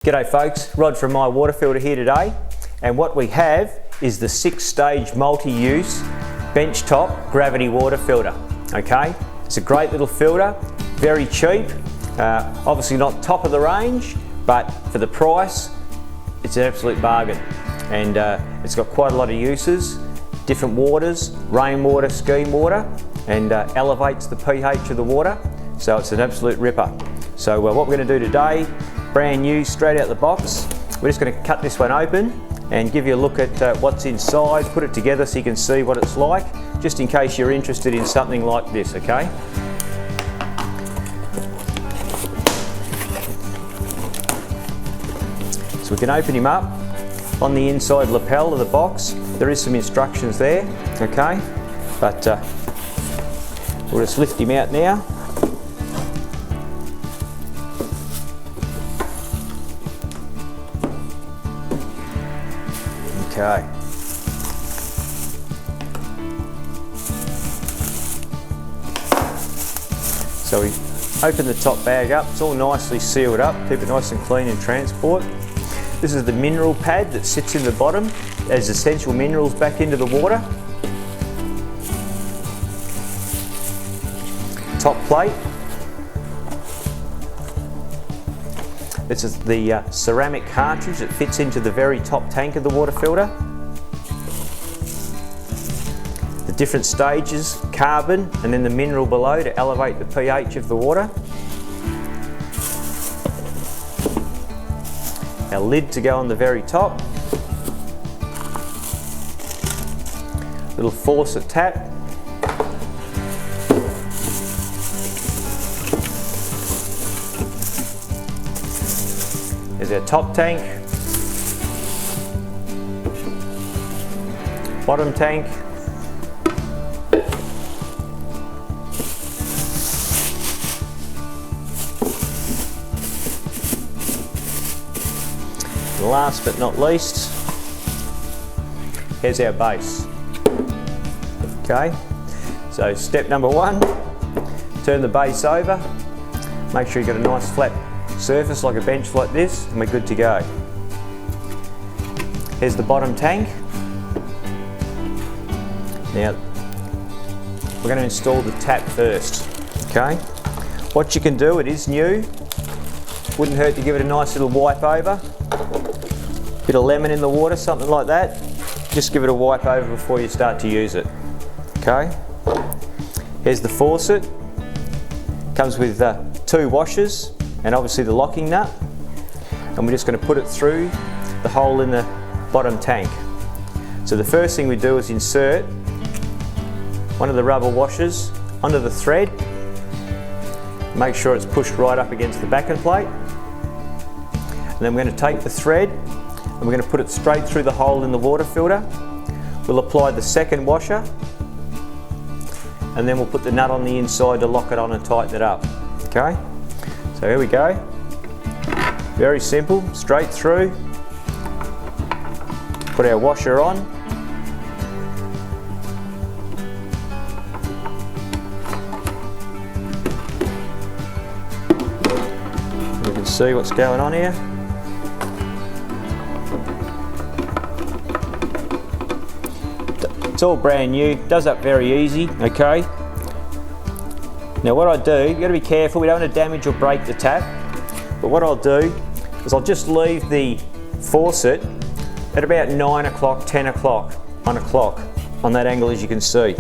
G'day folks, Rod from My Water Filter here today, and what we have is the 6-stage multi-use Benchtop gravity water filter. Okay, it's a great little filter, very cheap, obviously not top of the range, but for the price it's an absolute bargain. And it's got quite a lot of uses, different waters, rainwater, scheme water, and elevates the pH of the water, so it's an absolute ripper. So what we're going to do today, brand new, straight out the box, we're just going to cut this one open and give you a look at what's inside, put it together so you can see what it's like, just in case you're interested in something like this, okay? So we can open him up. On the inside lapel of the box, there is some instructions there, okay? But we'll just lift him out now. Okay. So we open the top bag up, it's all nicely sealed up, keep it nice and clean in transport. This is the mineral pad that sits in the bottom, adds essential minerals back into the water. Top plate. This is the ceramic cartridge that fits into the very top tank of the water filter. The different stages, carbon and then the mineral below to elevate the pH of the water. Our lid to go on the very top. Little faucet tap. There's our top tank, bottom tank, and last but not least, here's our base. Okay, so step number 1, turn the base over, make sure you've got a nice flat surface like a bench like this, and we're good to go. Here's the bottom tank. Now we're going to install the tap first. Okay, what you can do, it is new, wouldn't hurt to give it a nice little wipe over, bit of lemon in the water, something like that, just give it a wipe over before you start to use it. Okay, here's the faucet, comes with 2 washers and obviously the locking nut, and we're just going to put it through the hole in the bottom tank. So the first thing we do is insert one of the rubber washers onto the thread, make sure it's pushed right up against the backing plate, and then we're going to take the thread and we're going to put it straight through the hole in the water filter. We'll apply the second washer and then we'll put the nut on the inside to lock it on and tighten it up. Okay? So here we go, very simple, straight through, put our washer on, you can see what's going on here. It's all brand new, does up very easy, okay? Now what I do, you've got to be careful, we don't want to damage or break the tap, but what I'll do is I'll just leave the faucet at about 9 o'clock, 10 o'clock on a clock, on that angle as you can see.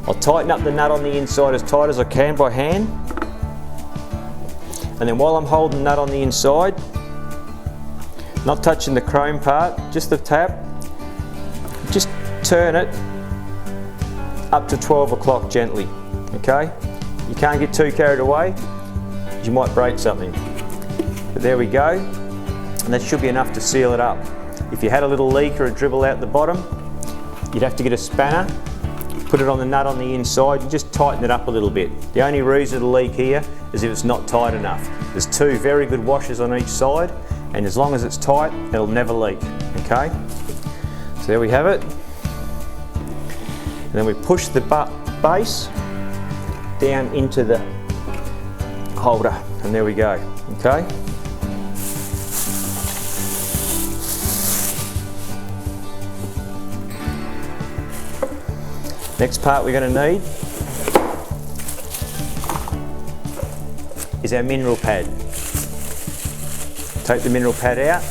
I'll tighten up the nut on the inside as tight as I can by hand, and then while I'm holding the nut on the inside, not touching the chrome part, just the tap, just turn it up to 12 o'clock gently, okay? You can't get too carried away, you might break something. But there we go, and that should be enough to seal it up. If you had a little leak or a dribble out the bottom, you'd have to get a spanner, put it on the nut on the inside, and just tighten it up a little bit. The only reason it'll leak here is if it's not tight enough. There's 2 very good washers on each side, and as long as it's tight, it'll never leak, okay? So there we have it. And then we push the base down into the holder, and there we go, okay? Next part we're going to need is our mineral pad. Take the mineral pad out.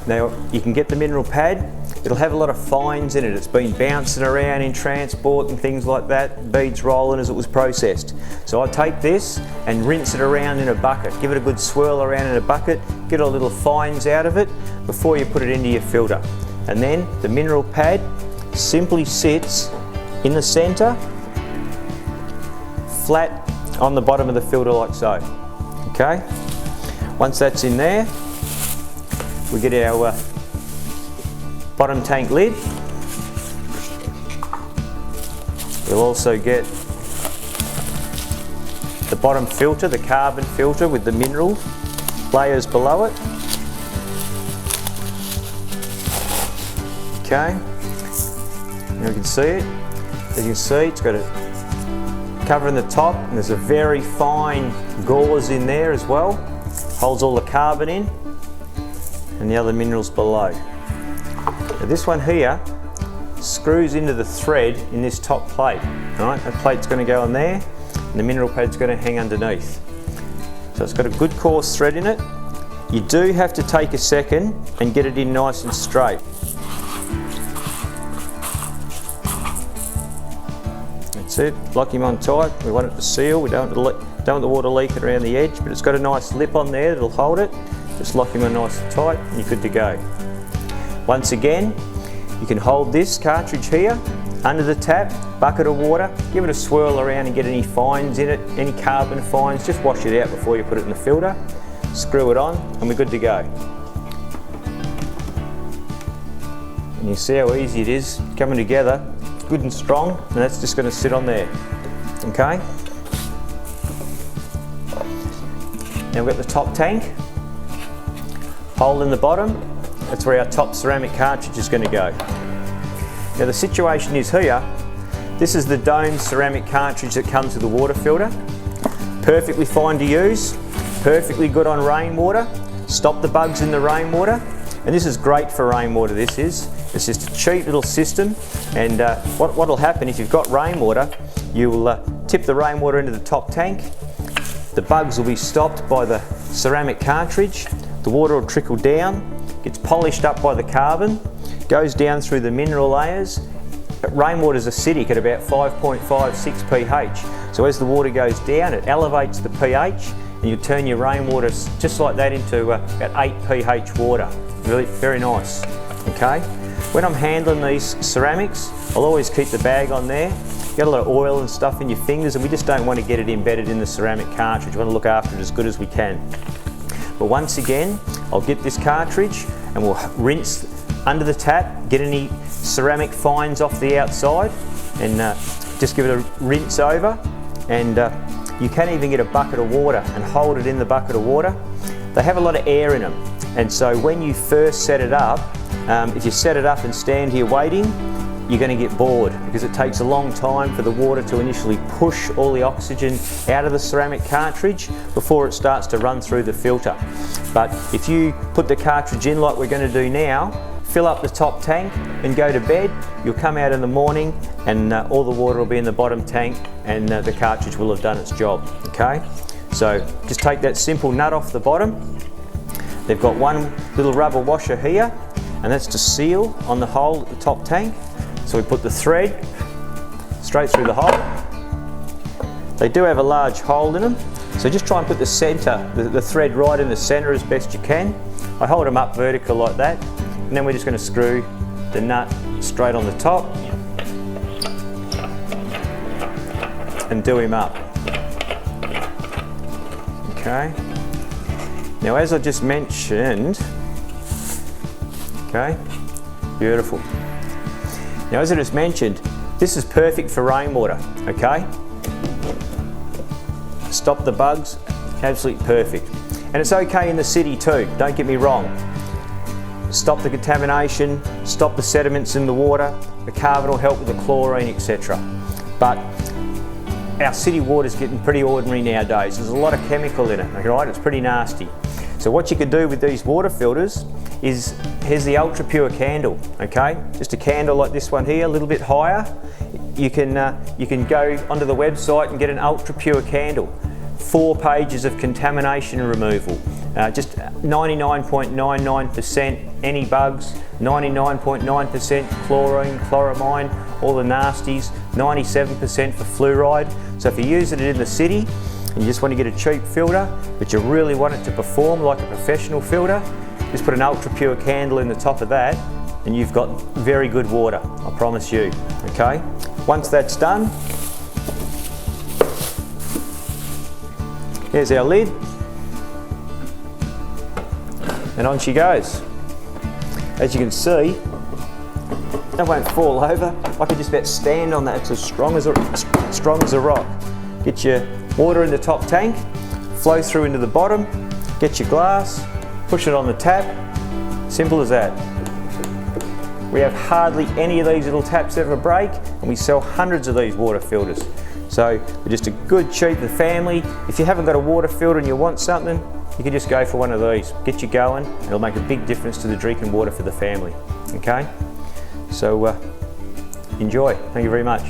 Now you can get the mineral pad, it'll have a lot of fines in it. It's been bouncing around in transport and things like that, beads rolling as it was processed. So I take this and rinse it around in a bucket. Give it a good swirl around in a bucket, get all the little fines out of it before you put it into your filter. And then the mineral pad simply sits in the centre, flat on the bottom of the filter like so. Okay? Once that's in there, we get our bottom tank lid. We'll also get the bottom filter, the carbon filter with the mineral layers below it. Okay, now you can see it. As you can see, it's got a cover in the top, and there's a very fine gauze in there as well. Holds all the carbon in, and the other minerals below. Now this one here screws into the thread in this top plate. Alright, that plate's going to go on there, and the mineral pad's going to hang underneath. So it's got a good coarse thread in it. You do have to take a second and get it in nice and straight. That's it, lock him on tight. We want it to seal, we don't want the water leaking around the edge, but it's got a nice lip on there that'll hold it. Just lock him on nice and tight and you're good to go. Once again, you can hold this cartridge here under the tap, bucket of water, give it a swirl around and get any fines in it, any carbon fines, just wash it out before you put it in the filter, screw it on and we're good to go. And you see how easy it is coming together, good and strong, and that's just going to sit on there. Okay? Now we've got the top tank, hole in the bottom, that's where our top ceramic cartridge is going to go. Now the situation is here, this is the domed ceramic cartridge that comes with the water filter. Perfectly fine to use, perfectly good on rainwater, stop the bugs in the rainwater, and this is great for rainwater, this is. It's just a cheap little system, and what will happen if you've got rainwater, you'll tip the rainwater into the top tank, the bugs will be stopped by the ceramic cartridge, the water will trickle down, gets polished up by the carbon, goes down through the mineral layers. But rainwater is acidic at about 5.56 pH, so as the water goes down it elevates the pH and you turn your rainwater just like that into about 8 pH water. Really, very nice. Okay. When I'm handling these ceramics, I'll always keep the bag on there. Get a lot of oil and stuff in your fingers, and we just don't want to get it embedded in the ceramic cartridge. We want to look after it as good as we can. But once again, I'll get this cartridge and we'll rinse under the tap, get any ceramic fines off the outside, and just give it a rinse over. And you can even get a bucket of water and hold it in the bucket of water. They have a lot of air in them, and so when you first set it up, if you set it up and stand here waiting, you're going to get bored because it takes a long time for the water to initially push all the oxygen out of the ceramic cartridge before it starts to run through the filter. But if you put the cartridge in like we're going to do now, fill up the top tank and go to bed, you'll come out in the morning and all the water will be in the bottom tank and the cartridge will have done its job. Okay, so just take that simple nut off the bottom. They've got one little rubber washer here, and that's to seal on the hole at the top tank. So we put the thread straight through the hole. They do have a large hole in them, so just try and put the centre, the thread right in the centre as best you can. I hold them up vertical like that, and then we're just going to screw the nut straight on the top and do him up. Okay. Now as I just mentioned, okay, beautiful. Now as I just mentioned, this is perfect for rainwater, okay? Stop the bugs, absolutely perfect. And it's okay in the city too, don't get me wrong. Stop the contamination, stop the sediments in the water, the carbon will help with the chlorine, etc. But our city water is getting pretty ordinary nowadays. There's a lot of chemical in it, right? It's pretty nasty. So what you can do with these water filters is, here's the ultra pure candle, okay? Just a candle like this one here, a little bit higher. You can go onto the website and get an ultra pure candle. 4 pages of contamination removal. Just 99.99% any bugs, 99.9% chlorine, chloramine, all the nasties, 97% for fluoride. So if you're using it in the city and you just want to get a cheap filter, but you really want it to perform like a professional filter, just put an ultra pure candle in the top of that and you've got very good water, I promise you, okay? Once that's done, here's our lid, and on she goes. As you can see, that won't fall over. I can just about stand on that. It's as strong as a rock. Get your water in the top tank, flow through into the bottom, get your glass, push it on the tap. Simple as that. We have hardly any of these little taps ever break, and we sell hundreds of these water filters. So they're just a good, cheap for the family. If you haven't got a water filter and you want something, you can just go for one of these. Get you going, and it'll make a big difference to the drinking water for the family. Okay? So enjoy. Thank you very much.